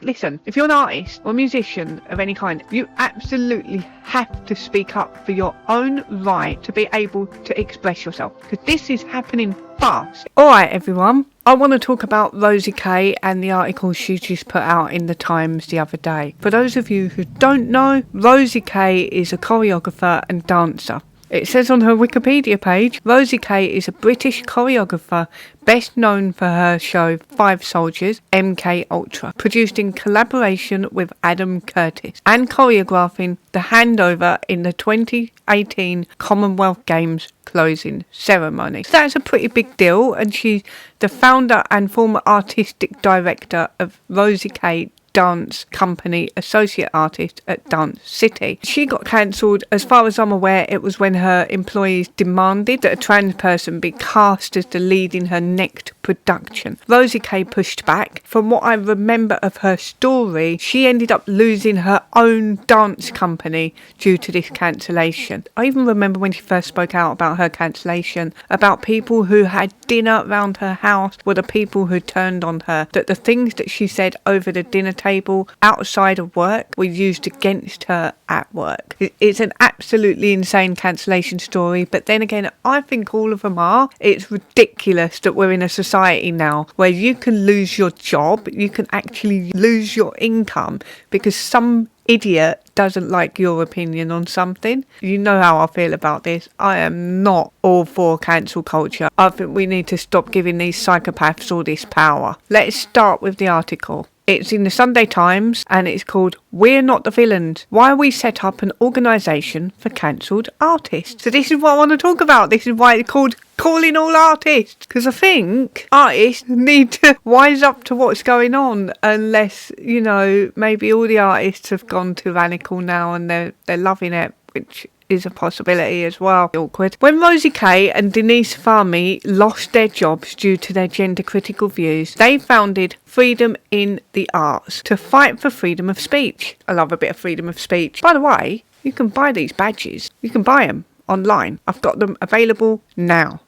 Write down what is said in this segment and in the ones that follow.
Listen, if you're an artist or a musician of any kind, you absolutely have to speak up for your own right to be able to express yourself, because this is happening fast. Alright everyone, I want to talk about Rosie Kay and the article she just put out in the Times the other day. For those of you who don't know, Rosie Kay is a choreographer and dancer. It says on her Wikipedia page, Rosie Kay is a British choreographer best known for her show Five Soldiers, MK Ultra, produced in collaboration with Adam Curtis, and choreographing the handover in the 2018 Commonwealth Games closing ceremony. So that's a pretty big deal, and she's the founder and former artistic director of Rosie Kay Dance Company, associate artist at Dance City. She got cancelled, as far as I'm aware. It was when her employees demanded that a trans person be cast as the lead in her next production. Rosie Kay pushed back. From what I remember of her story, she ended up losing her own dance company due to this cancellation. I even remember when she first spoke out about her cancellation, about people who had dinner around her house were the people who turned on her, that the things that she said over the dinner table outside of work were used against her at work. It's an absolutely insane cancellation story, but then again, I think all of them are. It's ridiculous that we're in a society now where you can lose your job, you can actually lose your income because some idiot doesn't like your opinion on something. You know how I feel about this. I am not all for cancel culture. I think we need to stop giving these psychopaths all this power. Let's start with the article. It's in the Sunday Times and it's called "We're Not the Villains. Why We Set Up an Organisation for Cancelled Artists." So this is what I want to talk about. This is why it's called Calling All Artists. Because I think artists need to wise up to what's going on, unless, you know, maybe all the artists have gone tyrannical now and they're loving it, which is a possibility as well. Awkward. When Rosie Kay and Denise Farmy lost their jobs due to their gender critical views, they founded Freedom in the Arts to fight for freedom of speech. I love a bit of freedom of speech. By the way, you can buy these badges. You can buy them online. I've got them available now.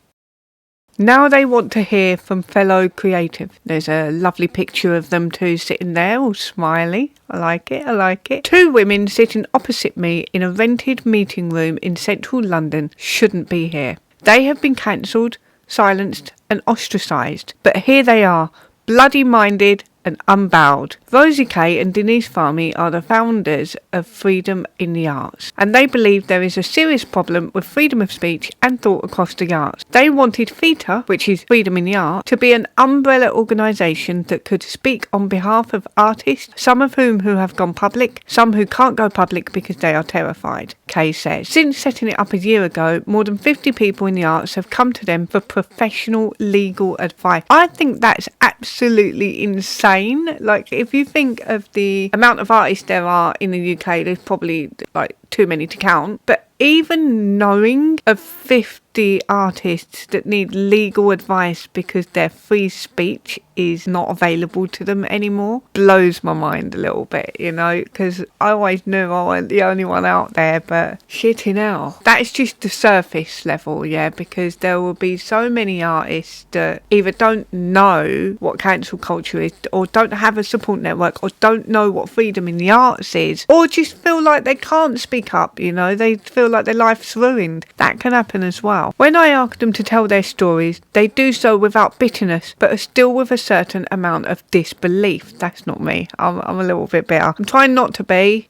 Now they want to hear from fellow creative. There's a lovely picture of them two sitting there, all smiley. I like it, I like it. Two women sitting opposite me in a rented meeting room in central London shouldn't be here. They have been cancelled, silenced and ostracised. But here they are, bloody-minded and unbowed. Rosie Kay and Denise Farmy are the founders of Freedom in the Arts, and they believe there is a serious problem with freedom of speech and thought across the arts. They wanted Fita, which is Freedom in the Arts, to be an umbrella organisation that could speak on behalf of artists, some of whom who have gone public, some who can't go public because they are terrified, Kay says. Since setting it up a year ago, more than 50 people in the arts have come to them for professional legal advice. I think that's absolutely insane. Like, if you think of the amount of artists there are in the UK, there's probably like too many to count. But even knowing of 50 artists that need legal advice because their free speech is not available to them anymore blows my mind a little bit, you know, because I always knew I wasn't the only one out there, but shitting hell. That is just the surface level, yeah, because there will be so many artists that either don't know what cancel culture is, or don't have a support network, or don't know what freedom in the arts is, or just feel like they can't speak up, you know, they feel like their life's ruined. That can happen as well. When I ask them to tell their stories, they do so without bitterness, but are still with a certain amount of disbelief. That's not me. I'm a little bit bitter. I'm trying not to be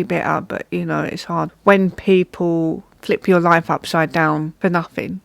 bitter, but you know, it's hard when people flip your life upside down for nothing.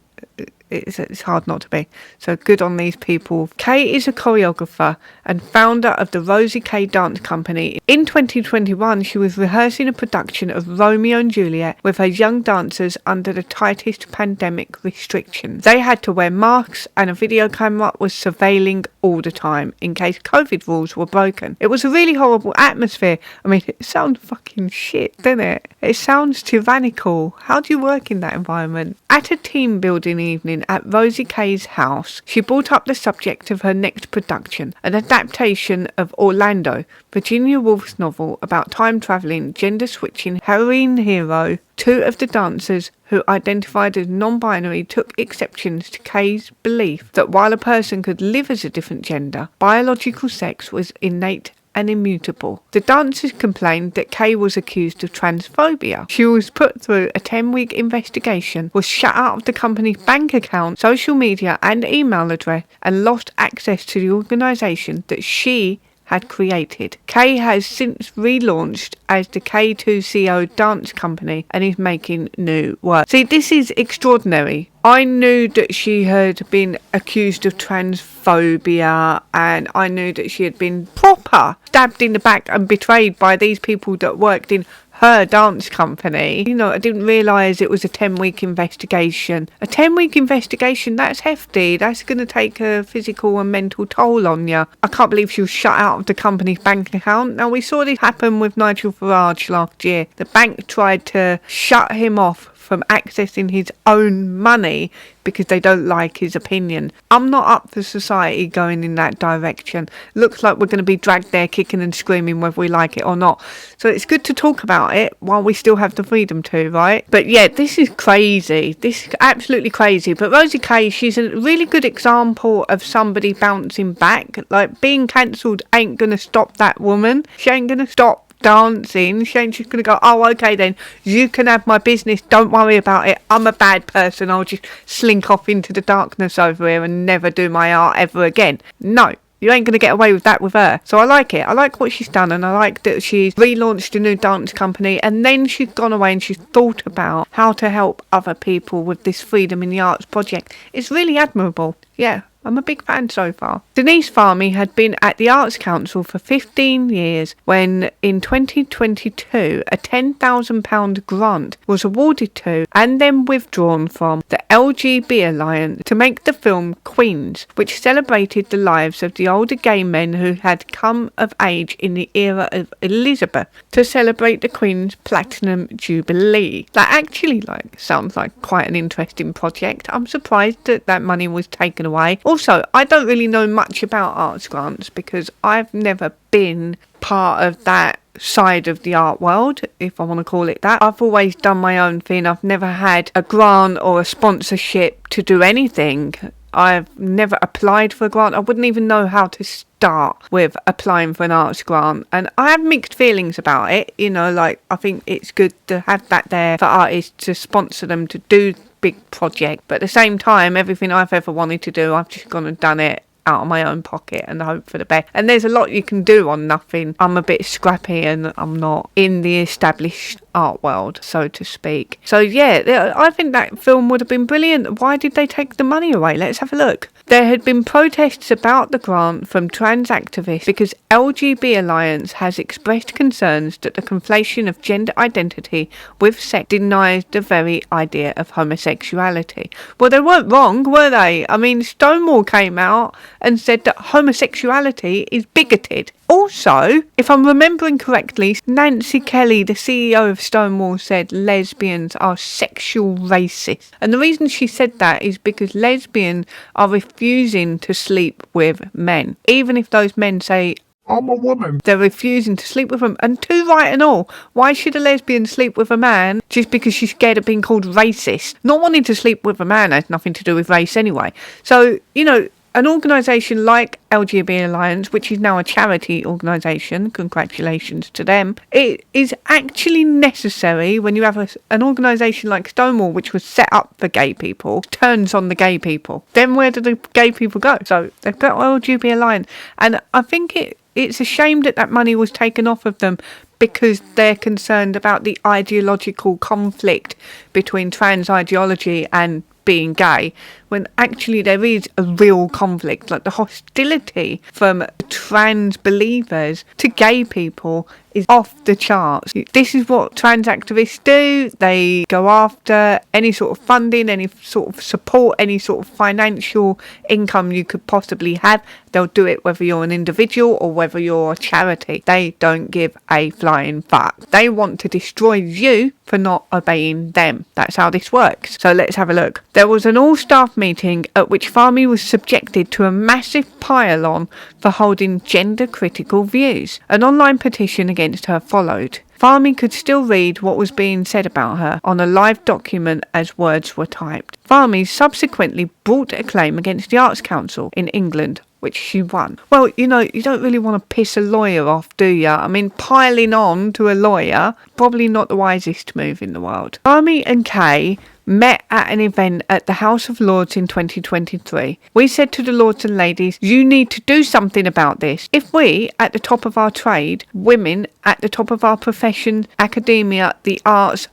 It's hard not to be. So good on these people. Kay is a choreographer and founder of the Rosie Kay Dance Company. In 2021, she was rehearsing a production of Romeo and Juliet with her young dancers under the tightest pandemic restrictions. They had to wear masks and a video camera was surveilling all the time in case COVID rules were broken. It was a really horrible atmosphere. I mean, it sounds fucking shit, doesn't it? It sounds tyrannical. How do you work in that environment? At a team building evening at Rosie Kay's house, she brought up the subject of her next production, an adaptation of Orlando, Virginia Woolf's novel about time-travelling, gender-switching heroine hero. Two of the dancers who identified as non-binary took exceptions to Kay's belief that while a person could live as a different gender, biological sex was innate and immutable. The dancers complained that Kay was accused of transphobia. She was put through a 10-week investigation, was shut out of the company's bank account, social media and email address, and lost access to the organisation that she had created. Kay has since relaunched as the K2CO dance company and is making new work. See, this is extraordinary. I knew that she had been accused of transphobia, and I knew that she had been proper stabbed in the back and betrayed by these people that worked in her dance company. You know, I didn't realise it was a 10-week investigation. A 10-week investigation, that's hefty. That's going to take a physical and mental toll on you. I can't believe she was shut out of the company's bank account. Now, we saw this happen with Nigel Farage last year. The bank tried to shut him off from accessing his own money because they don't like his opinion. I'm not up for society going in that direction. Looks like we're going to be dragged there kicking and screaming whether we like it or not. So it's good to talk about it while we still have the freedom to, right? But yeah, this is crazy. This is absolutely crazy. But Rosie Kay, she's a really good example of somebody bouncing back. Like, being cancelled ain't going to stop that woman. She ain't going to stop dancing. She ain't just gonna go, oh, okay then, you can have my business, don't worry about it, I'm a bad person, I'll just slink off into the darkness over here and never do my art ever again. No, you ain't going to get away with that with her. So I like it. I like what she's done, and I like that she's relaunched a new dance company, and then she's gone away and she's thought about how to help other people with this Freedom in the Arts project. It's really admirable. Yeah, I'm a big fan so far. Denise Farmy had been at the Arts Council for 15 years when in 2022 a £10,000 grant was awarded to and then withdrawn from the LGB Alliance to make the film Queens, which celebrated the lives of the older gay men who had come of age in the era of Elizabeth to celebrate the Queen's Platinum Jubilee. That actually sounds like quite an interesting project. I'm surprised that money was taken away. Also, I don't really know much about arts grants because I've never been part of that side of the art world, if I want to call it that. I've always done my own thing. I've never had a grant or a sponsorship to do anything. I've never applied for a grant. I wouldn't even know how to start with applying for an arts grant, and I have mixed feelings about it. You know, like, I think it's good to have that there for artists to sponsor them to do big project, but at the same time, everything I've ever wanted to do, I've just gone and done it out of my own pocket and hope for the best. And there's a lot you can do on nothing. I'm a bit scrappy and I'm not in the established art world, so to speak. So yeah, I think that film would have been brilliant. Why did they take the money away? Let's have a look. There had been protests about the grant from trans activists because LGB Alliance has expressed concerns that the conflation of gender identity with sex denies the very idea of homosexuality. Well, they weren't wrong, were they? I mean, Stonewall came out and said that homosexuality is bigoted. Also, if I'm remembering correctly, Nancy Kelly, the CEO of Stonewall, said lesbians are sexual racists. And the reason she said that is because lesbians are refusing to sleep with men. Even if those men say, I'm a woman, they're refusing to sleep with them. And too right and all. Why should a lesbian sleep with a man just because she's scared of being called racist? Not wanting to sleep with a man has nothing to do with race anyway. So, you know, an organisation like LGBT Alliance, which is now a charity organisation, congratulations to them, it is actually necessary when you have an organisation like Stonewall, which was set up for gay people, turns on the gay people. Then where do the gay people go? So they've got LGBT Alliance. And I think it's a shame that money was taken off of them because they're concerned about the ideological conflict between trans ideology and being gay, when actually there is a real conflict. Like, the hostility from trans believers to gay people is off the charts. This is what trans activists do. They go after any sort of funding, any sort of support, any sort of financial income you could possibly have. They'll do it whether you're an individual or whether you're a charity. They don't give a flying fuck. They want to destroy you for not obeying them. That's how this works. So let's have a look. There was an all-staff meeting at which Farmy was subjected to a massive pile-on for holding gender-critical views. An online petition against her followed. Farmy could still read what was being said about her on a live document as words were typed. Farmy subsequently brought a claim against the Arts Council in England which she won. Well, you don't really want to piss a lawyer off, do you? I mean, piling on to a lawyer, probably not the wisest move in the world. Army and Kay met at an event at the House of Lords in 2023. We said to the Lords and Ladies, you need to do something about this. If we, at the top of our trade, women at the top of our profession, academia, the arts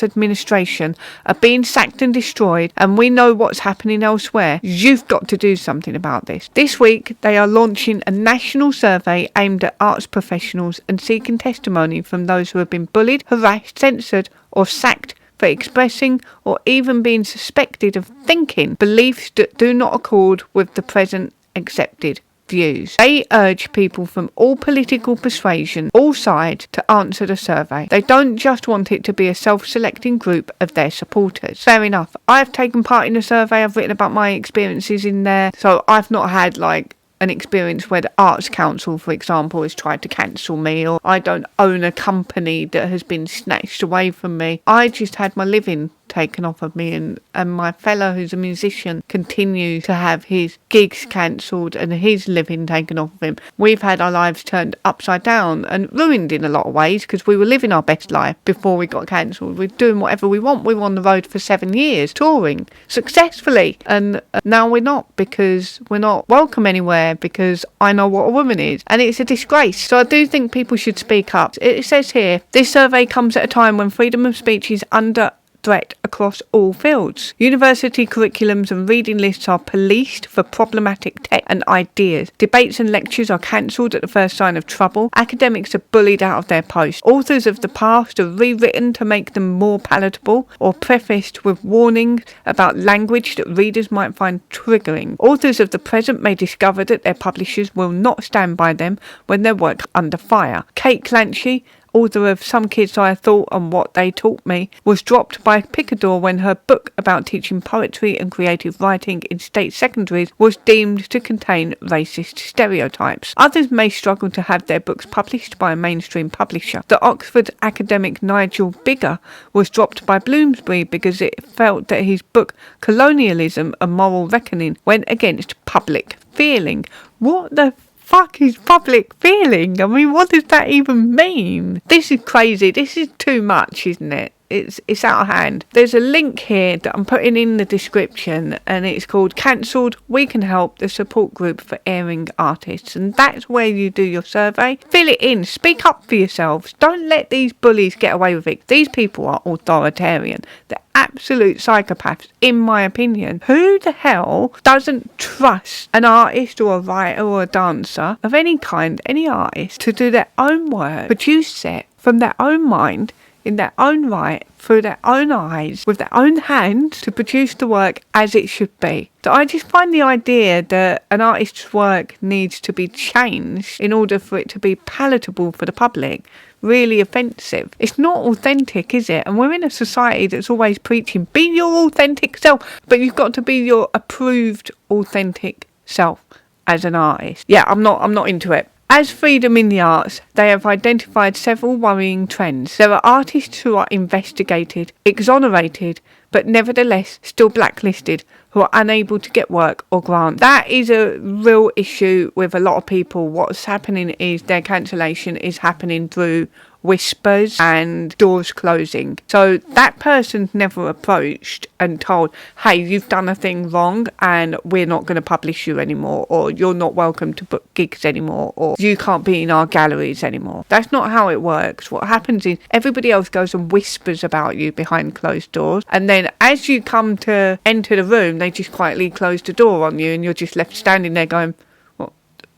administration, are being sacked and destroyed, and we know what's happening elsewhere, you've got to do something about this. This week, they are launching a national survey aimed at arts professionals and seeking testimony from those who have been bullied, harassed, censored, or sacked for expressing or even being suspected of thinking beliefs that do not accord with the present accepted views. They urge people from all political persuasion, all sides, to answer the survey. They don't just want it to be a self-selecting group of their supporters. Fair enough. I've taken part in the survey. I've written about my experiences in there. So I've not had an experience where the Arts Council, for example, has tried to cancel me, or I don't own a company that has been snatched away from me. I just had my living taken off of me, and my fellow who's a musician continues to have his gigs cancelled and his living taken off of him. We've had our lives turned upside down and ruined in a lot of ways because we were living our best life before we got cancelled. We're doing whatever we want. We were on the road for 7 years touring successfully, and now we're not, because we're not welcome anywhere, because I know what a woman is, and it's a disgrace. So I do think people should speak up. It says here, this survey comes at a time when freedom of speech is under threat across all fields. University curriculums and reading lists are policed for problematic text and ideas. Debates and lectures are cancelled at the first sign of trouble. Academics are bullied out of their posts. Authors of the past are rewritten to make them more palatable or prefaced with warnings about language that readers might find triggering. Authors of the present may discover that their publishers will not stand by them when their work under fire. Kate Clancy, author of Some Kids I Thought and What They Taught Me, was dropped by Picador when her book about teaching poetry and creative writing in state secondaries was deemed to contain racist stereotypes. Others may struggle to have their books published by a mainstream publisher. The Oxford academic Nigel Biggar was dropped by Bloomsbury because it felt that his book Colonialism: A Moral Reckoning went against public feeling. What the fuck is public feeling? I mean, what does that even mean? This is crazy. This is too much, isn't it? It's out of hand. There's a link here that I'm putting in the description, and it's called Cancelled We Can Help, the support group for airing artists, and that's where you do your survey. Fill it in. Speak up for yourselves. Don't let these bullies get away with it. These people are authoritarian. They're absolute psychopaths, in my opinion. Who the hell doesn't trust an artist or a writer or a dancer of any kind, any artist, to do their own work, produce it from their own mind, in their own right, through their own eyes, with their own hands, to produce the work as it should be? So I just find the idea that an artist's work needs to be changed in order for it to be palatable for the public really offensive. It's not authentic, is it? And we're in a society that's always preaching, be your authentic self, but you've got to be your approved authentic self as an artist. Yeah, I'm not into it. As freedom in the arts, they have identified several worrying trends. There are artists who are investigated, exonerated, but nevertheless still blacklisted, who are unable to get work or grants. That is a real issue with a lot of people. What's happening is their cancellation is happening through whispers and doors closing. So that person's never approached and told, hey, you've done a thing wrong and we're not going to publish you anymore, or you're not welcome to book gigs anymore, or you can't be in our galleries anymore. That's not how it works. What happens is everybody else goes and whispers about you behind closed doors, and then as you come to enter the room, they just quietly close the door on you, and you're just left standing there going,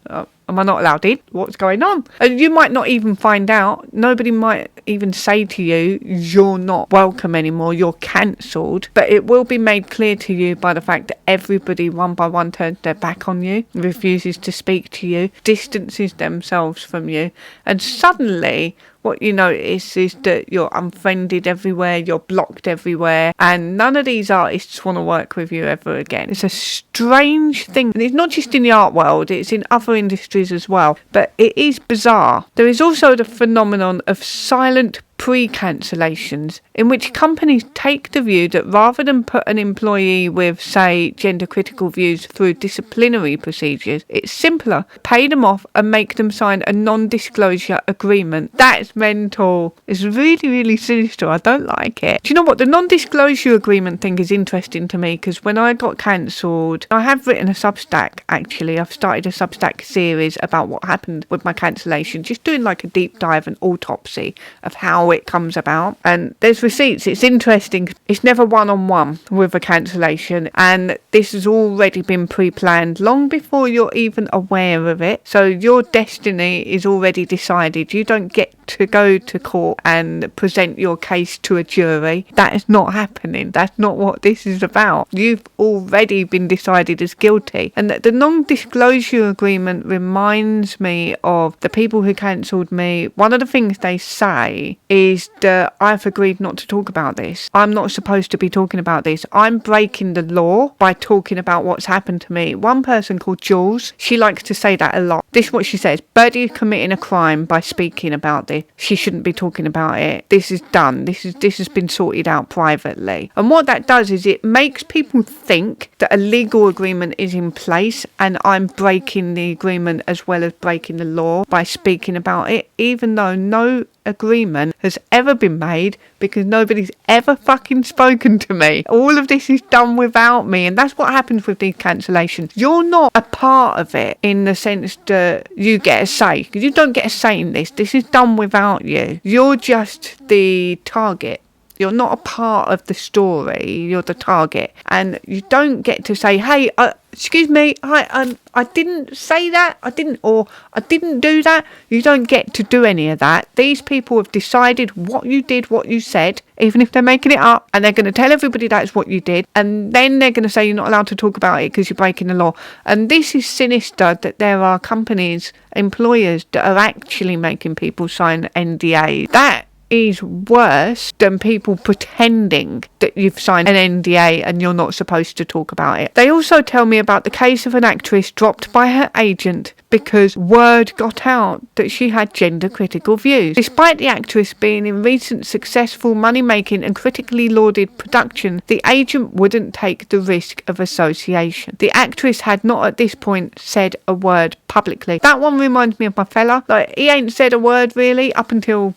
am I not allowed in? What's going on? And you might not even find out. Nobody might even say to you, you're not welcome anymore, you're cancelled. But it will be made clear to you by the fact that everybody one by one turns their back on you, refuses to speak to you, distances themselves from you. And suddenly what you notice is that you're unfriended everywhere, you're blocked everywhere, and none of these artists want to work with you ever again. It's a strange thing, and it's not just in the art world, it's in other industries as well, but it is bizarre. There is also the phenomenon of silent pre-cancellations, in which companies take the view that rather than put an employee with, say, gender critical views through disciplinary procedures, it's simpler, pay them off and make them sign a non-disclosure agreement. That's mental. It's really, really sinister. I don't like it. Do you know what? The non-disclosure agreement thing is interesting to me, because when I got cancelled, I have written a Substack, actually. I've started a Substack series about what happened with my cancellation, just doing like a deep dive and autopsy of how it comes about. And there's receipts. It's interesting. It's never one-on-one with a cancellation, and this has already been pre-planned long before you're even aware of it. So your destiny is already decided. You don't get to go to court and present your case to a jury. That is not happening. That's not what this is about. You've already been decided as guilty. And the non-disclosure agreement reminds me of the people who cancelled me. One of the things they say is that I've agreed not to talk about this. I'm not supposed to be talking about this. I'm breaking the law by talking about what's happened to me. One person called Jules, she likes to say that a lot. This is what she says: Birdie is committing a crime by speaking about this. She shouldn't be talking about it. This is done. This has been sorted out privately. And what that does is it makes people think that a legal agreement is in place, and I'm breaking the agreement as well as breaking the law by speaking about it, even though no agreement has ever been made, because nobody's ever fucking spoken to me. All of this is done without me, and that's what happens with these cancellations. You're not a part of it in the sense that you get a say. You don't get a say in this. This is done without you. You're just the target. You're not a part of the story. You're the target, and you don't get to say, "Hey, excuse me, I didn't say that. I didn't do that." You don't get to do any of that. These people have decided what you did, what you said, even if they're making it up, and they're going to tell everybody that's what you did, and then they're going to say you're not allowed to talk about it because you're breaking the law. And this is sinister, that there are companies, employers, that are actually making people sign NDAs. That is worse than people pretending that you've signed an NDA and you're not supposed to talk about it. They also tell me about the case of an actress dropped by her agent because word got out that she had gender critical views. Despite the actress being in recent successful money-making and critically lauded production, the agent wouldn't take the risk of association. The actress had not at this point said a word publicly. That one reminds me of my fella. Like, he ain't said a word really up until,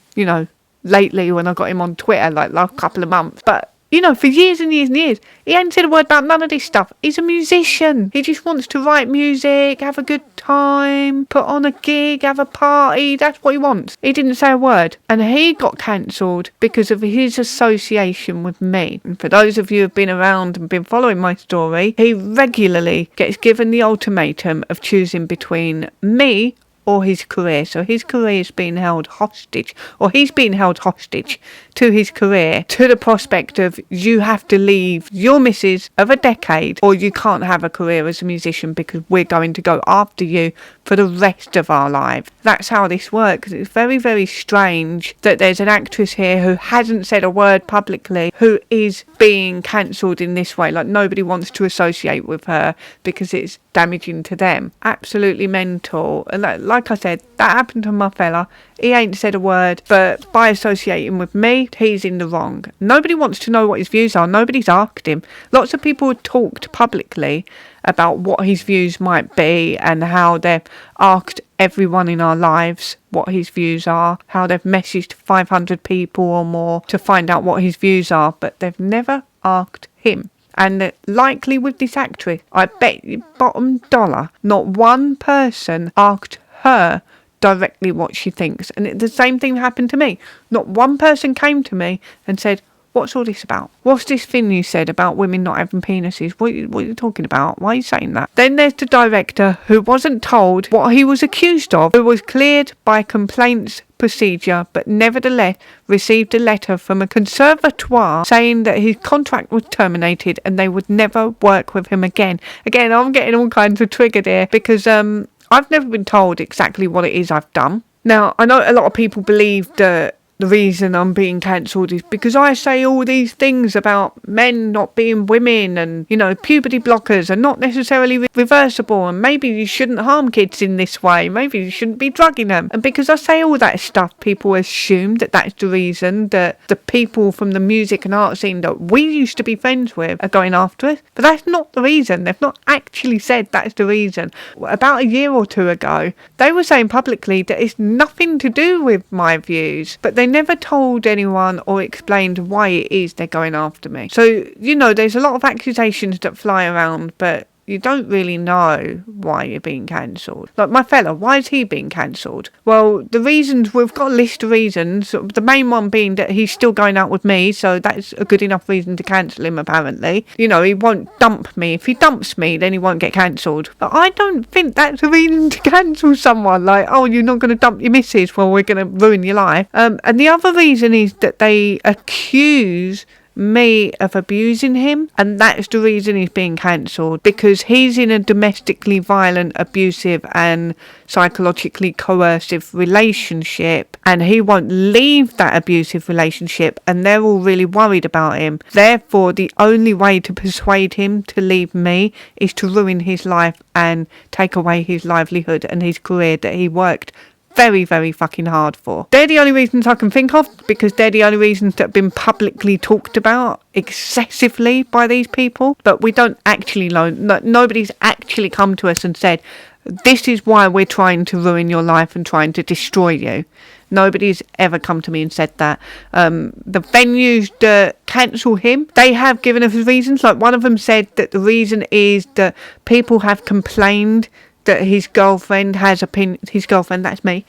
lately when I got him on Twitter, like last couple of months. But, for years and years and years, he ain't said a word about none of this stuff. He's a musician. He just wants to write music, have a good time, put on a gig, have a party. That's what he wants. He didn't say a word. And he got cancelled because of his association with me. And for those of you who've been around and been following my story, he regularly gets given the ultimatum of choosing between me or his career. So his career is being held hostage, or he's being held hostage to his career, to the prospect of you have to leave your missus of a decade, or you can't have a career as a musician because we're going to go after you for the rest of our lives. That's how this works. It's very, very strange that there's an actress here who hasn't said a word publicly, who is being cancelled in this way. Like, nobody wants to associate with her because it's damaging to them. Absolutely mental. And like I said, that happened to my fella. He ain't said a word, but by associating with me, he's in the wrong. Nobody wants to know what his views are. Nobody's asked him. Lots of people have talked publicly about what his views might be and how they've asked everyone in our lives what his views are, how they've messaged 500 people or more to find out what his views are, but they've never asked him. And likely with this actress, I bet you bottom dollar, not one person asked her directly what she thinks. And the same thing happened to me. Not one person came to me and said, "What's all this about? What's this thing you said about women not having penises? What are you talking about? Why are you saying that?" Then there's the director who wasn't told what he was accused of, who was cleared by complaints procedure, but nevertheless received a letter from a conservatoire saying that his contract was terminated and they would never work with him again. Again, I'm getting all kinds of triggered here because I've never been told exactly what it is I've done. Now, I know a lot of people believe that the reason I'm being cancelled is because I say all these things about men not being women, and, you know, puberty blockers are not necessarily reversible, and maybe you shouldn't harm kids in this way, maybe you shouldn't be drugging them. And because I say all that stuff, people assume that that's the reason that the people from the music and art scene that we used to be friends with are going after us. But that's not the reason. They've not actually said that's the reason. About a year or two ago, they were saying publicly that it's nothing to do with my views, but they never told anyone or explained why it is they're going after me. So, you know, there's a lot of accusations that fly around, but you don't really know why you're being cancelled. Like my fella, why is he being cancelled? Well, the reasons, we've got a list of reasons. The main one being that he's still going out with me, so that's a good enough reason to cancel him, apparently. You know, he won't dump me. If he dumps me, then he won't get cancelled. But I don't think that's a reason to cancel someone. Like, oh, you're not going to dump your missus? Well, we're going to ruin your life. And the other reason is that they accuse me of abusing him, and that's the reason he's being cancelled, because he's in a domestically violent, abusive and psychologically coercive relationship, and he won't leave that abusive relationship, and they're all really worried about him. Therefore, the only way to persuade him to leave me is to ruin his life and take away his livelihood and his career that he worked very, very fucking hard for. They're the only reasons I can think of, because they're the only reasons that have been publicly talked about excessively by these people. But we don't actually know. Nobody's actually come to us and said, this is why we're trying to ruin your life and trying to destroy you. Nobody's ever come to me and said that. The venues that cancel him, they have given us reasons. Like one of them said that the reason is that people have complained that his girlfriend, that's me,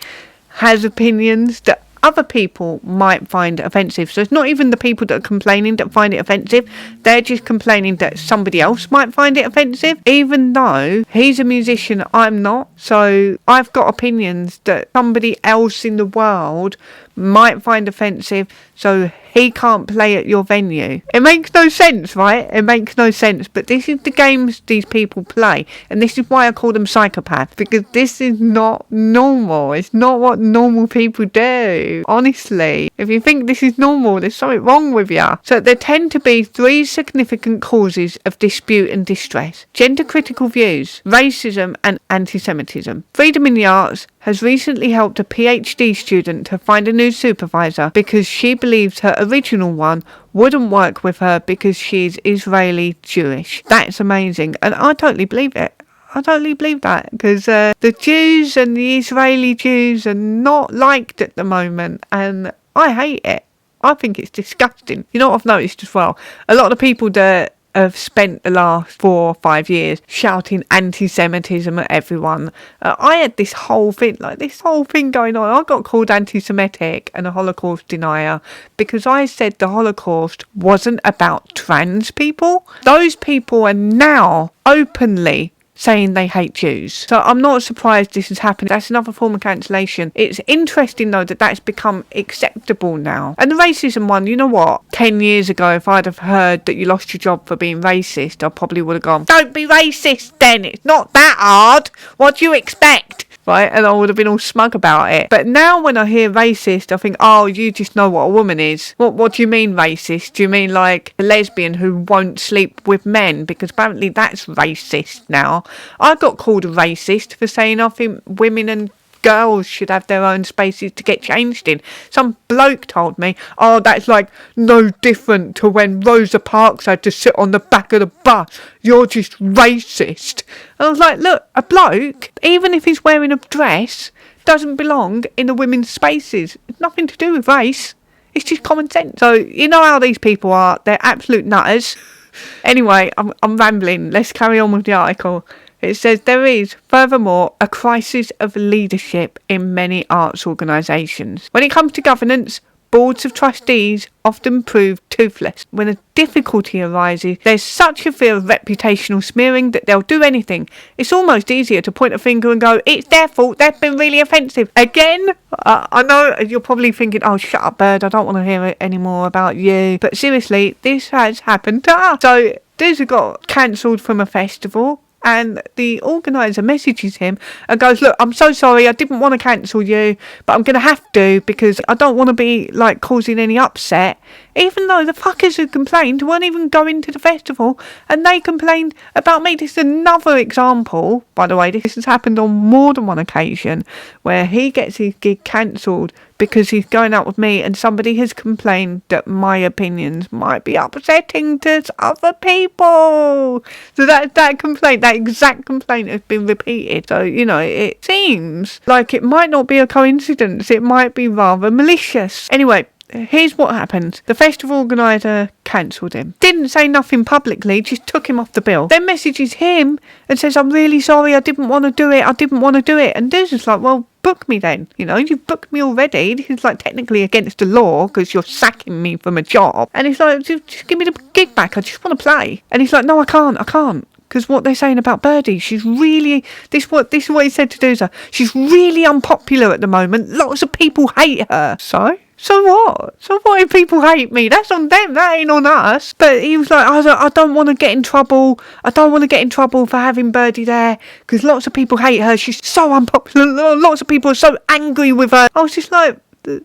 has opinions that other people might find offensive. So it's not even the people that are complaining that find it offensive. They're just complaining that somebody else might find it offensive, even though he's a musician, I'm not. So I've got opinions that somebody else in the world might find offensive, so he can't play at your venue. It makes no sense, right? It makes no sense. But this is the games these people play, and this is why I call them psychopaths, because this is not normal. It's not what normal people do. Honestly, if you think this is normal, there's something wrong with you. So there tend to be 3 significant causes of dispute and distress: gender critical views, racism and anti-Semitism. Freedom in the Arts has recently helped a PhD student to find a new supervisor because she believes her original one wouldn't work with her because she's Israeli Jewish. That's amazing, and I totally believe it. I totally believe that, because the Jews and the Israeli Jews are not liked at the moment, and I hate it. I think it's disgusting. You know what I've noticed as well? A lot of people that have spent the last 4 or 5 years shouting anti-Semitism at everyone. I had this whole thing going on. I got called anti-Semitic and a Holocaust denier because I said the Holocaust wasn't about trans people. Those people are now openly saying they hate Jews. So I'm not surprised this is happening. That's another form of cancellation. It's interesting though that that's become acceptable now. And the racism one, you know what? 10 years ago, if I'd have heard that you lost your job for being racist, I probably would have gone, don't be racist then, it's not that hard. What do you expect? Right, and I would have been all smug about it. But now when I hear racist, I think, oh, you just know what a woman is. What do you mean racist? Do you mean like a lesbian who won't sleep with men? Because apparently that's racist now. I got called a racist for saying I think women and girls should have their own spaces to get changed in. Some bloke told me, oh, that's like no different to when Rosa Parks had to sit on the back of the bus. You're just racist. And I was like, look, a bloke, even if he's wearing a dress, doesn't belong in the women's spaces. It's nothing to do with race. It's just common sense. So you know how these people are. They're absolute nutters. Anyway, I'm rambling. Let's carry on with the article. It says there is, furthermore, a crisis of leadership in many arts organisations. When it comes to governance, boards of trustees often prove toothless. When a difficulty arises, there's such a fear of reputational smearing that they'll do anything. It's almost easier to point a finger and go, it's their fault, they've been really offensive. Again, I know you're probably thinking, oh, shut up, bird, I don't want to hear it anymore about you. But seriously, this has happened to us. So, dudes have got cancelled from a festival, and the organiser messages him and goes, look, I'm so sorry, I didn't want to cancel you, but I'm going to have to because I don't want to be like causing any upset. Even though the fuckers who complained weren't even going to the festival, and they complained about me. This is another example, by the way, this has happened on more than one occasion, where he gets his gig cancelled because he's going out with me and somebody has complained that my opinions might be upsetting to other people. So that exact complaint has been repeated. So, it seems like it might not be a coincidence. It might be rather malicious. Anyway, here's what happened. The festival organiser cancelled him. Didn't say nothing publicly, just took him off the bill. Then messages him and says, I'm really sorry, I didn't want to do it. And Duz is like, well, book me then. You've booked me already. This is like technically against the law because you're sacking me from a job. And he's like, just give me the gig back. I just want to play. And he's like, no, I can't. Because what they're saying about Birdie, she's really, this is what he said to Doozer, she's really unpopular at the moment. Lots of people hate her. So what? So what if people hate me? That's on them, that ain't on us. But he was like, I don't want to get in trouble. I don't want to get in trouble for having Birdie there because lots of people hate her. She's so unpopular. Lots of people are so angry with her. I was just like,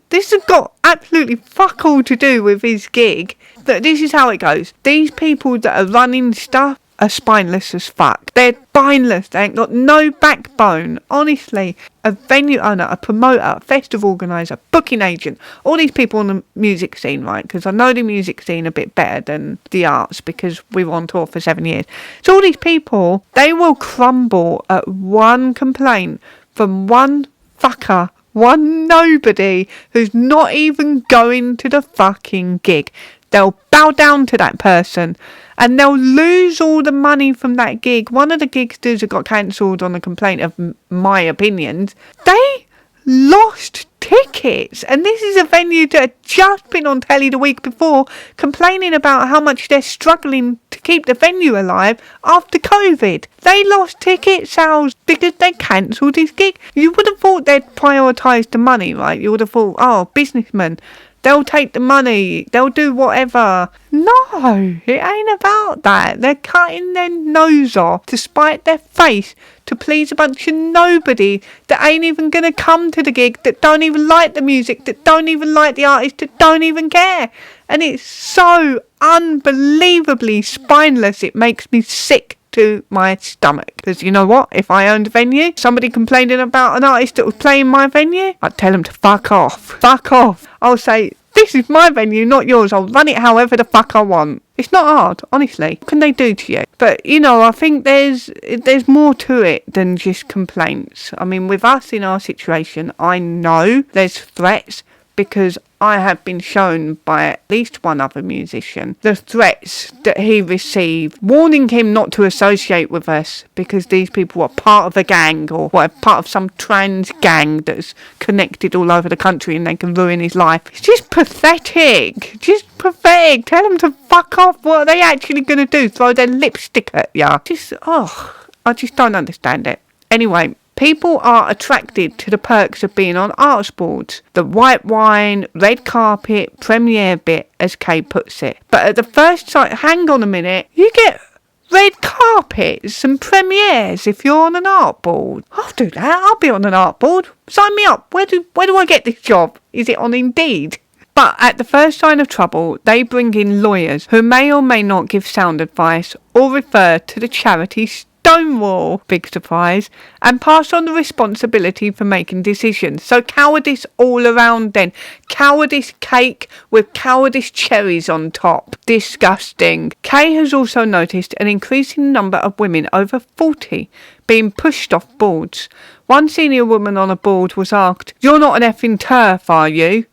this has got absolutely fuck all to do with his gig. But this is how it goes. These people that are running stuff are spineless as fuck. They're spineless. They ain't got no backbone. Honestly, a venue owner, a promoter, a festival organiser, booking agent, all these people on the music scene, right? Because I know the music scene a bit better than the arts because we were on tour for 7 years. So all these people, they will crumble at one complaint from one fucker, one nobody who's not even going to the fucking gig. They'll bow down to that person and they'll lose all the money from that gig. One of the gigs that got cancelled on a complaint of my opinions, they lost tickets. And this is a venue that had just been on telly the week before complaining about how much they're struggling to keep the venue alive after COVID. They lost ticket sales because they cancelled his gig. You would have thought they'd prioritised the money, right? You would have thought, oh, businessmen, they'll take the money, they'll do whatever. No, it ain't about that. They're cutting their nose off to spite their face to please a bunch of nobody that ain't even going to come to the gig, that don't even like the music, that don't even like the artist, that don't even care. And it's so unbelievably spineless, it makes me sick to my stomach. Because you know what? If I owned a venue, somebody complaining about an artist that was playing my venue, I'd tell them to fuck off. Fuck off. I'll say, this is my venue, not yours. I'll run it however the fuck I want. It's not hard, honestly. What can they do to you? But, I think there's more to it than just complaints. I mean, with us in our situation, I know there's threats because I have been shown by at least one other musician the threats that he received, warning him not to associate with us because these people are part of a gang or part of some trans gang that's connected all over the country and they can ruin his life. It's just pathetic. Just pathetic. Tell them to fuck off. What are they actually going to do? Throw their lipstick at ya? I just don't understand it. Anyway, people are attracted to the perks of being on arts boards. The white wine, red carpet, premiere bit, as Kay puts it. But at the first sight, hang on a minute, you get red carpets and premieres if you're on an art board. I'll do that. I'll be on an art board. Sign me up. Where do I get this job? Is it on Indeed? But at the first sign of trouble, they bring in lawyers who may or may not give sound advice or refer to the charity Stonewall, big surprise, and pass on the responsibility for making decisions. So cowardice all around then. Cowardice cake with cowardice cherries on top. Disgusting. Kay has also noticed an increasing number of women over 40 being pushed off boards. One senior woman on a board was asked, "You're not an effing TERF, are you?"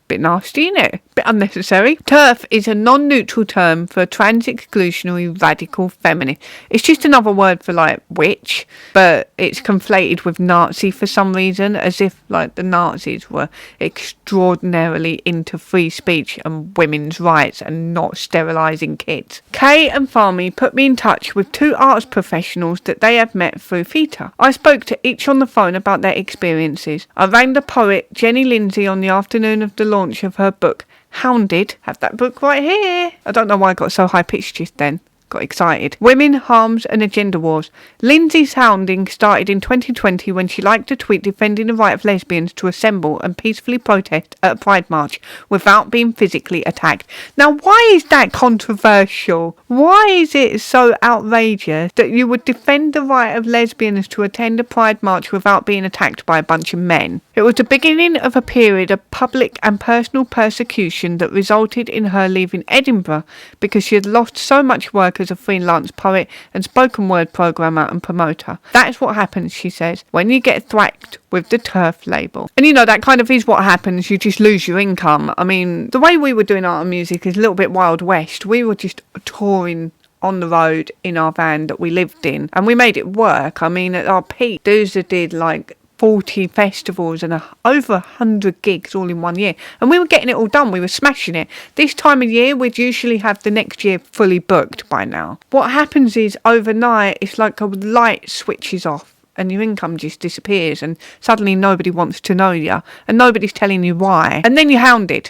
Bit nasty, innit? Bit unnecessary. TERF is a non-neutral term for trans-exclusionary radical feminist. It's just another word for witch, but it's conflated with Nazi for some reason, as if the Nazis were extraordinarily into free speech and women's rights and not sterilising kids. Kay and Farmy put me in touch with two arts professionals that they have met through Fita. I spoke to each on the phone about their experiences. I rang the poet Jenny Lindsay on the afternoon of the launch of her book Hounded. Have that book right here. I don't know why I got so high pitched just then. got excited. Women, harms and agenda wars. Lindsay's hounding started in 2020 when she liked a tweet defending the right of lesbians to assemble and peacefully protest at a pride march without being physically attacked. Now, why is that controversial? Why is it so outrageous that you would defend the right of lesbians to attend a pride march without being attacked by a bunch of men? It was the beginning of a period of public and personal persecution that resulted in her leaving Edinburgh because she had lost so much work as a freelance poet and spoken word programmer and promoter. That's what happens, she says, when you get thwacked with the TERF label. And you know, that kind of is what happens. You just lose your income. I mean, the way we were doing art and music is a little bit Wild West. We were just touring on the road in our van that we lived in, and we made it work. I mean, at our peak, Doozer did like 40 festivals and over 100 gigs all in 1 year, and we were getting it all done. We were smashing it. This time of year we'd usually have the next year fully booked by now. What happens is overnight it's like a light switches off and your income just disappears, and suddenly nobody wants to know you and nobody's telling you why, and then you're hounded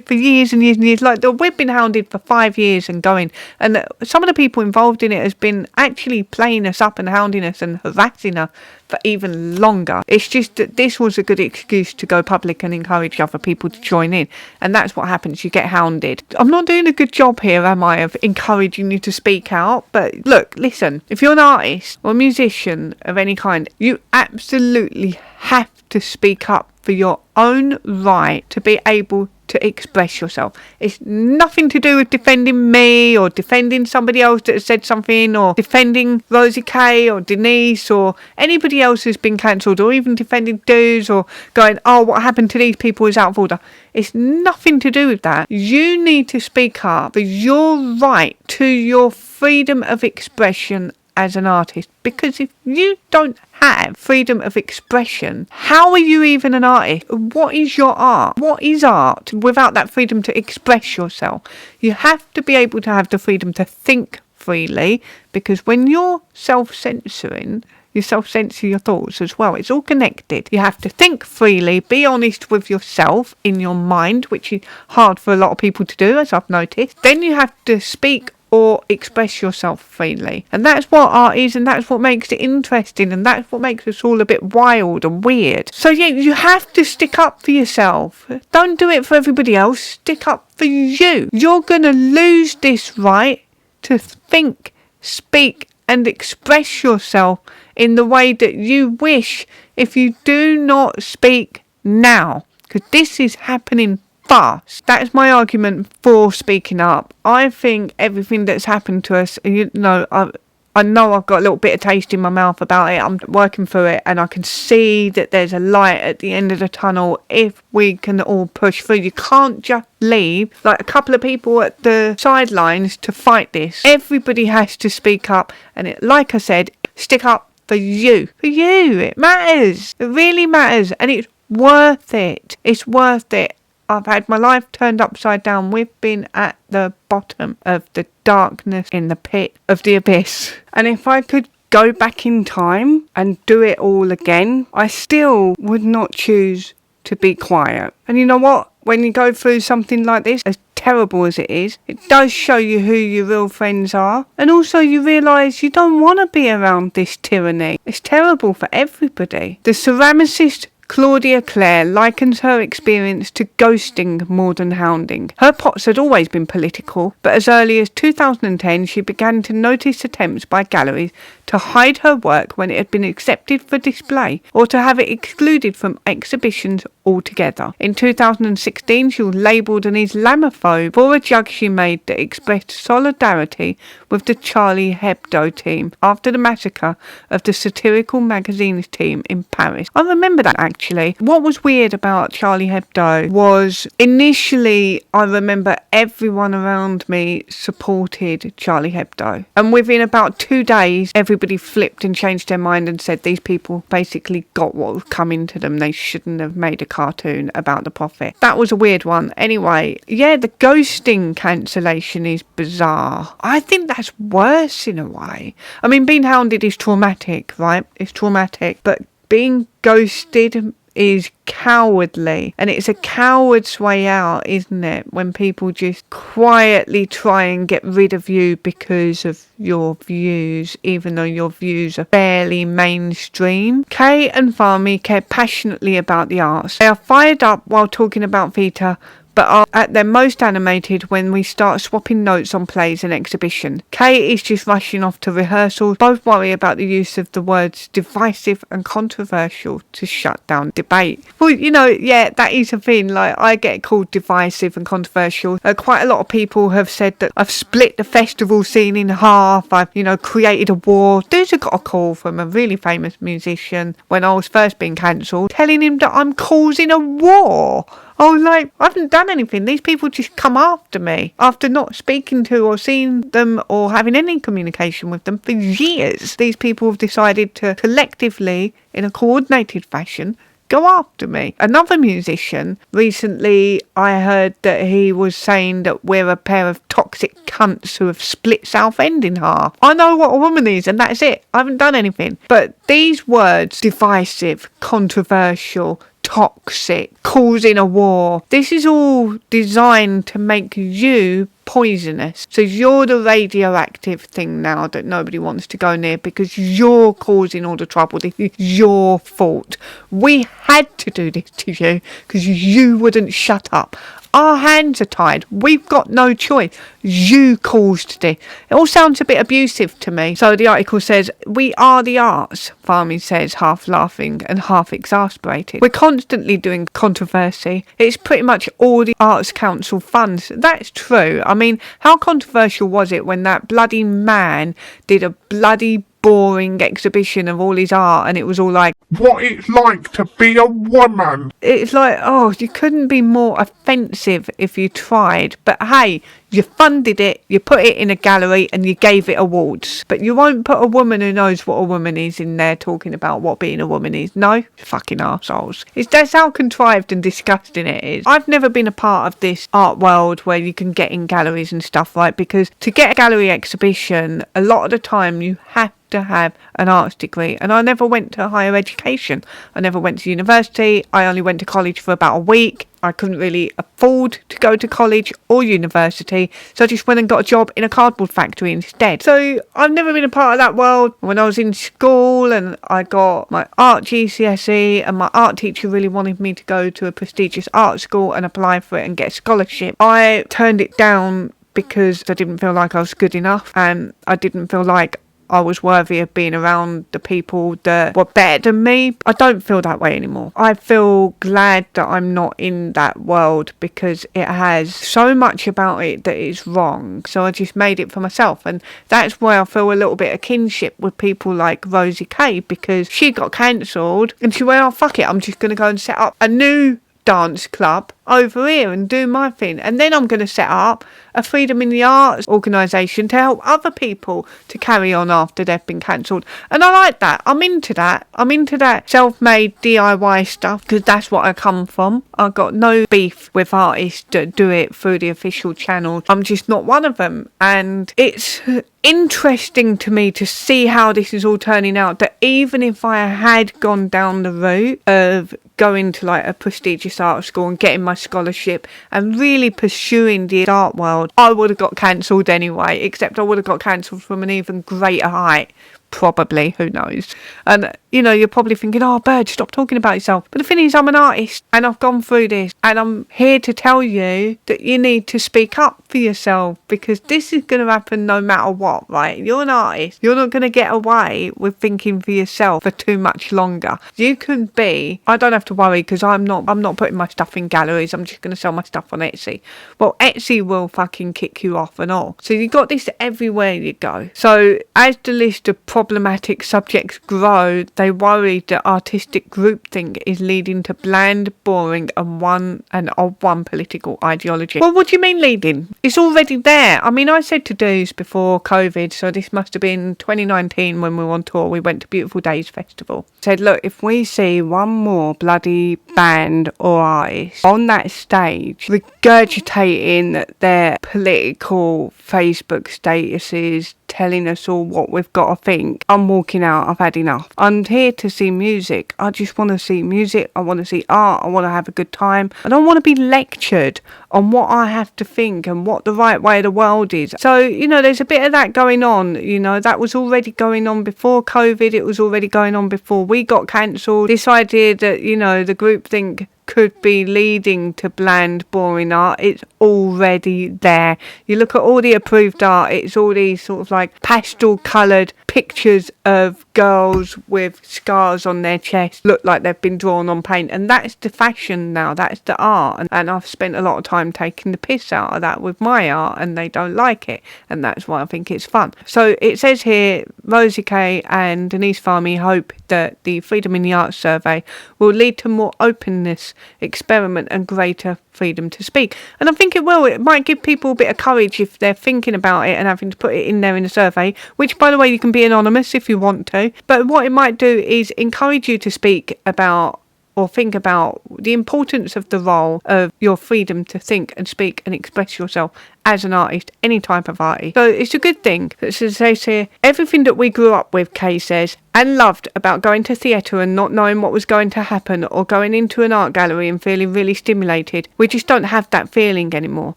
for years and years and years. Like, we've been hounded for 5 years and going, and some of the people involved in it has been actually playing us up and hounding us and harassing us for even longer. It's just that this was a good excuse to go public and encourage other people to join in, and that's what happens. You get hounded. I'm not doing a good job here, am I, of encouraging you to speak out? But look, listen, if you're an artist or a musician of any kind, you absolutely have to speak up for your own right to be able to express yourself. It's nothing to do with defending me or defending somebody else that has said something, or defending Rosie Kay or Denise or anybody else who's been cancelled, or even defending dudes or going, oh, what happened to these people is out of order. It's nothing to do with that. You need to speak up for your right to your freedom of expression as an artist, because if you don't have freedom of expression, how are you even an artist? What is your art? What is art without that freedom to express yourself? You have to be able to have the freedom to think freely, because when you're self-censoring, you self-censor your thoughts as well. It's all connected. You have to think freely, be honest with yourself in your mind, which is hard for a lot of people to do, as I've noticed. Then you have to speak or express yourself freely, and that's what art is, and that's what makes it interesting, and that's what makes us all a bit wild and weird. So yeah, you have to stick up for yourself. Don't do it for everybody else. Stick up for you. You're gonna lose this right to think, speak and express yourself in the way that you wish if you do not speak now, because this is happening fast. That's my argument for speaking up. I think everything that's happened to us, you know, I know I've got a little bit of taste in my mouth about it. I'm working through it, and I can see that there's a light at the end of the tunnel if we can all push through. You can't just leave like a couple of people at the sidelines to fight this. Everybody has to speak up, and like I said, stick up for you. For you. It matters. It really matters, and it's worth it. It's worth it. I've had my life turned upside down. We've been at the bottom of the darkness in the pit of the abyss. And if I could go back in time and do it all again, I still would not choose to be quiet. And you know what? When you go through something like this, as terrible as it is, it does show you who your real friends are. And also you realise you don't want to be around this tyranny. It's terrible for everybody. The ceramicist Claudia Clare likens her experience to ghosting more than hounding. Her pots had always been political, but as early as 2010 she began to notice attempts by galleries to hide her work when it had been accepted for display, or to have it excluded from exhibitions altogether. In 2016 she was labelled an Islamophobe for a jug she made that expressed solidarity with the Charlie Hebdo team after the massacre of the satirical magazine's team in Paris. I remember that actually. What was weird about Charlie Hebdo was initially I remember everyone around me supported Charlie Hebdo, and within about 2 days everybody flipped and changed their mind and said these people basically got what was coming to them. They shouldn't have made a cartoon about the prophet. That was a weird one. Anyway, yeah, the ghosting cancellation is bizarre. I think that's worse in a way. I mean, being hounded is traumatic, right? It's traumatic, but being ghosted is cowardly, and it's a coward's way out, isn't it, when people just quietly try and get rid of you because of your views, even though your views are fairly mainstream. Kay and Fahmy care passionately about the arts. They are fired up while talking about Fita, but are at their most animated when we start swapping notes on plays and exhibition. Kay is just rushing off to rehearsals. Both worry about the use of the words divisive and controversial to shut down debate. Well, yeah, that is a thing. Like, I get called divisive and controversial. Quite a lot of people have said that I've split the festival scene in half. I've, created a war. Dudes got a call from a really famous musician when I was first being cancelled, telling him that I'm causing a war. Oh, I haven't done anything. These people just come after me after not speaking to or seeing them or having any communication with them for years. These people have decided to collectively, in a coordinated fashion, go after me. Another musician, recently I heard that he was saying that we're a pair of toxic cunts who have split Southend in half. I know what a woman is, and that's it. I haven't done anything. But these words, divisive, controversial, toxic, causing a war, this is all designed to make you poisonous. So you're the radioactive thing now that nobody wants to go near because you're causing all the trouble. This is your fault. We had to do this to you because you wouldn't shut up. Our hands are tied. We've got no choice. You caused this. It all sounds a bit abusive to me. So the article says, we are the arts, Fahmy says, half laughing and half exasperated. We're constantly doing controversy. It's pretty much all the Arts Council funds. That's true. I mean, how controversial was it when that bloody man did a bloody boring exhibition of all his art and it was all like, what it's like to be a woman. It's like, oh, you couldn't be more offensive if you tried. But hey, you funded it, you put it in a gallery and you gave it awards. But you won't put a woman who knows what a woman is in there talking about what being a woman is. No, fucking arseholes. That's how contrived and disgusting it is. I've never been a part of this art world where you can get in galleries and stuff, right? Because to get a gallery exhibition, a lot of the time you have to have an arts degree, and I never went to higher education. I never went to university. I only went to college for about a week. I couldn't really afford to go to college or university, so I just went and got a job in a cardboard factory instead. So I've never been a part of that world. When I was in school and I got my art GCSE and my art teacher really wanted me to go to a prestigious art school and apply for it and get a scholarship, I turned it down because I didn't feel like I was good enough and I didn't feel like I was worthy of being around the people that were better than me. I don't feel that way anymore. I feel glad that I'm not in that world because it has so much about it that is wrong. So I just made it for myself. And that's why I feel a little bit of kinship with people like Rosie Kay, because she got cancelled and she went, oh, fuck it, I'm just going to go and set up a new dance club over here and do my thing, and then I'm going to set up a Freedom in the Arts organisation to help other people to carry on after they've been cancelled. And I like that. I'm into that self-made DIY stuff because that's what I come from. I've got no beef with artists that do it through the official channels. I'm just not one of them, and it's interesting to me to see how this is all turning out, that even if I had gone down the route of going to like a prestigious art school and getting my scholarship and really pursuing the art world, I would have got cancelled anyway, except I would have got cancelled from an even greater height. Probably, who knows? And you're probably thinking, oh, Bird, stop talking about yourself. But the thing is, I'm an artist and I've gone through this, and I'm here to tell you that you need to speak up for yourself, because this is going to happen no matter what, right? You're an artist. You're not going to get away with thinking for yourself for too much longer. You can be, I don't have to worry because I'm not putting my stuff in galleries. I'm just going to sell my stuff on Etsy. Well, Etsy will fucking kick you off and all. So you got this everywhere you go. So as the list of problematic subjects grow, they worry that artistic groupthink is leading to bland, boring and of one political ideology. Well, what do you mean leading? It's already there. I mean, I said to dudes before COVID, so this must have been 2019 when we were on tour, we went to Beautiful Days Festival. Said, look, if we see one more bloody band or artist on that stage regurgitating their political Facebook statuses, telling us all what we've got to think. I'm walking out. I've had enough. I'm here to see music. I just want to see music. I want to see art. I want to have a good time. I don't want to be lectured on what I have to think and what the right way of the world is. So, you know, there's a bit of that going on. You know, that was already going on before COVID. It was already going on before we got cancelled. This idea that, you know, the groupthink could be leading to bland, boring art. It's already there. You look at all the approved art, it's all these sort of like pastel coloured pictures of girls with scars on their chest, look like they've been drawn on paint, and that's the fashion now, that's the art. And I've spent a lot of time taking the piss out of that with my art, and they don't like it, and that's why I think it's fun. So it says here, Rosie Kay and Denise Farmy hope that the Freedom in the Arts survey will lead to more openness, experiment and greater freedom to speak. And I think it will. It might give people a bit of courage if they're thinking about it and having to put it in there in the survey, which, by the way, you can be anonymous if you want to. But what it might do is encourage you to speak about or think about the importance of the role of your freedom to think and speak and express yourself as an artist, any type of artist. So it's a good thing. As it says here, everything that we grew up with, Kay says, and loved about going to theatre and not knowing what was going to happen, or going into an art gallery and feeling really stimulated, we just don't have that feeling anymore.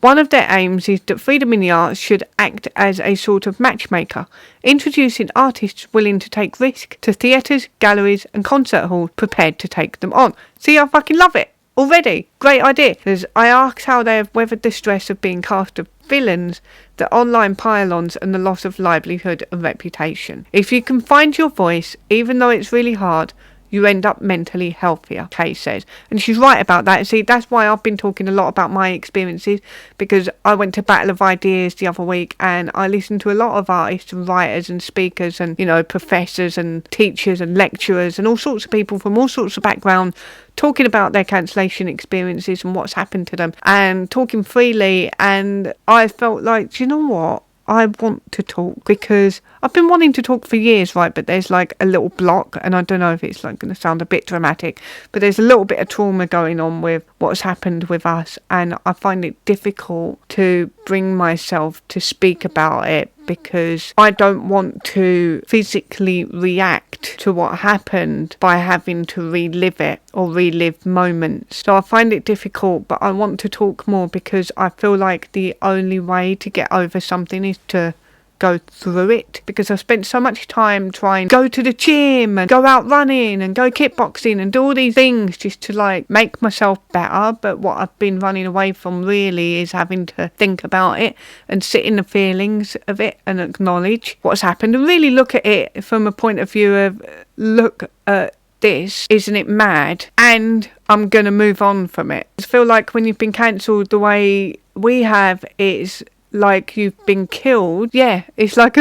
One of their aims is that Freedom in the Arts should act as a sort of matchmaker, introducing artists willing to take risk to theatres, galleries and concert halls prepared to take them on. See, I fucking love it. Already, great idea. Because I asked how they have weathered the stress of being cast as villains, the online pylons and the loss of livelihood and reputation. If you can find your voice, even though it's really hard, you end up mentally healthier, Kay says. And she's right about that. See, that's why I've been talking a lot about my experiences, because I went to Battle of Ideas the other week and I listened to a lot of artists and writers and speakers and, you know, professors and teachers and lecturers and all sorts of people from all sorts of backgrounds talking about their cancellation experiences and what's happened to them and talking freely. And I felt like, do you know what? I want to talk, because I've been wanting to talk for years, right? But there's like a little block, and I don't know if it's like going to sound a bit dramatic, but there's a little bit of trauma going on with what's happened with us, and I find it difficult to bring myself to speak about it, because I don't want to physically react to what happened by having to relive it or relive moments. So I find it difficult, but I want to talk more, because I feel like the only way to get over something is to go through it, because I've spent so much time trying to go to the gym and go out running and go kickboxing and do all these things just to like make myself better. But what I've been running away from really is having to think about it and sit in the feelings of it and acknowledge what's happened and really look at it from a point of view of, look at this, isn't it mad? And I'm going to move on from it. I feel like when you've been cancelled the way we have, it's like you've been killed. Yeah, it's like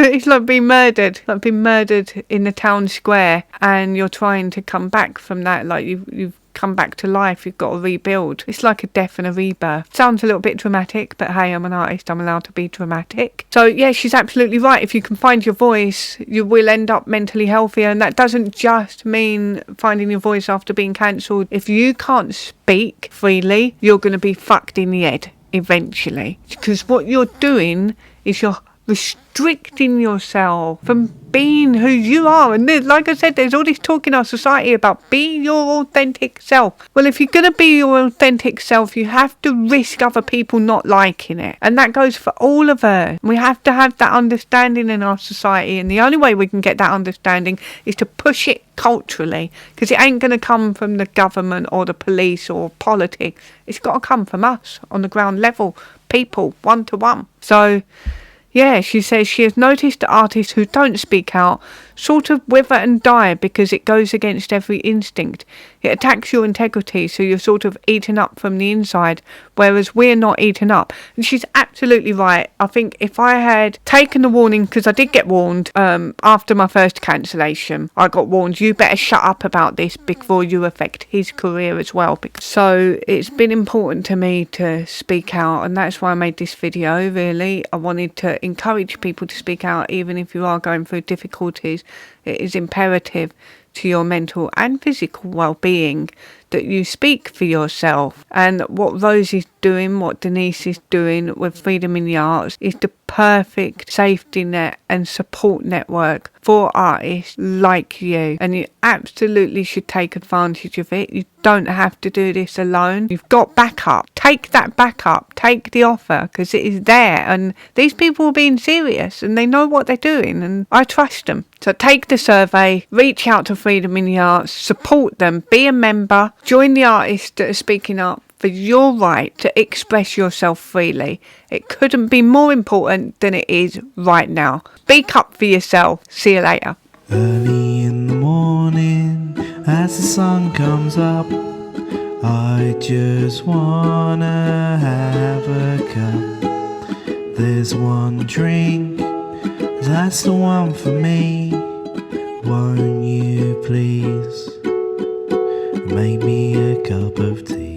being murdered, like being murdered in the town square, and you're trying to come back from that. Like you've come back to life. You've got to rebuild. It's like a death and a rebirth. Sounds a little bit dramatic, but hey, I'm an artist. I'm allowed to be dramatic. So yeah, she's absolutely right. If you can find your voice, you will end up mentally healthier, and that doesn't just mean finding your voice after being cancelled. If you can't speak freely, you're going to be fucked in the head eventually, because what you're doing is you're restricting yourself from being who you are. And like I said, there's all this talk in our society about being your authentic self. Well, if you're going to be your authentic self, you have to risk other people not liking it. And that goes for all of us. We have to have that understanding in our society. And the only way we can get that understanding is to push it culturally, because it ain't going to come from the government or the police or politics. It's got to come from us on the ground level, people, one to one. So yeah, she says she has noticed that artists who don't speak out sort of wither and die, because it goes against every instinct. It attacks your integrity, so you're sort of eaten up from the inside, whereas we're not eaten up. And she's absolutely right. I think if I had taken the warning, because I did get warned after my first cancellation, I got warned, you better shut up about this before you affect his career as well. So it's been important to me to speak out, and that's why I made this video, really. I wanted to encourage people to speak out, even if you are going through difficulties. It is imperative to your mental and physical well-being that you speak for yourself. And what Rose is doing, what Denise is doing with Freedom in the Arts is the perfect safety net and support network for artists like you, and you absolutely should take advantage of it. You don't have to do this alone. You've got backup. Take that backup. Take the offer, because it is there, and these people are being serious and they know what they're doing, and I trust them. So take the survey, reach out to Freedom in the Arts, support them, be a member, join the artists that are speaking up for your right to express yourself freely. It couldn't be more important than it is right now. Speak up for yourself. See you later. Early in the morning, as the sun comes up, I just wanna have a cup. There's one drink, that's the one for me. Won't you please make me a cup of tea?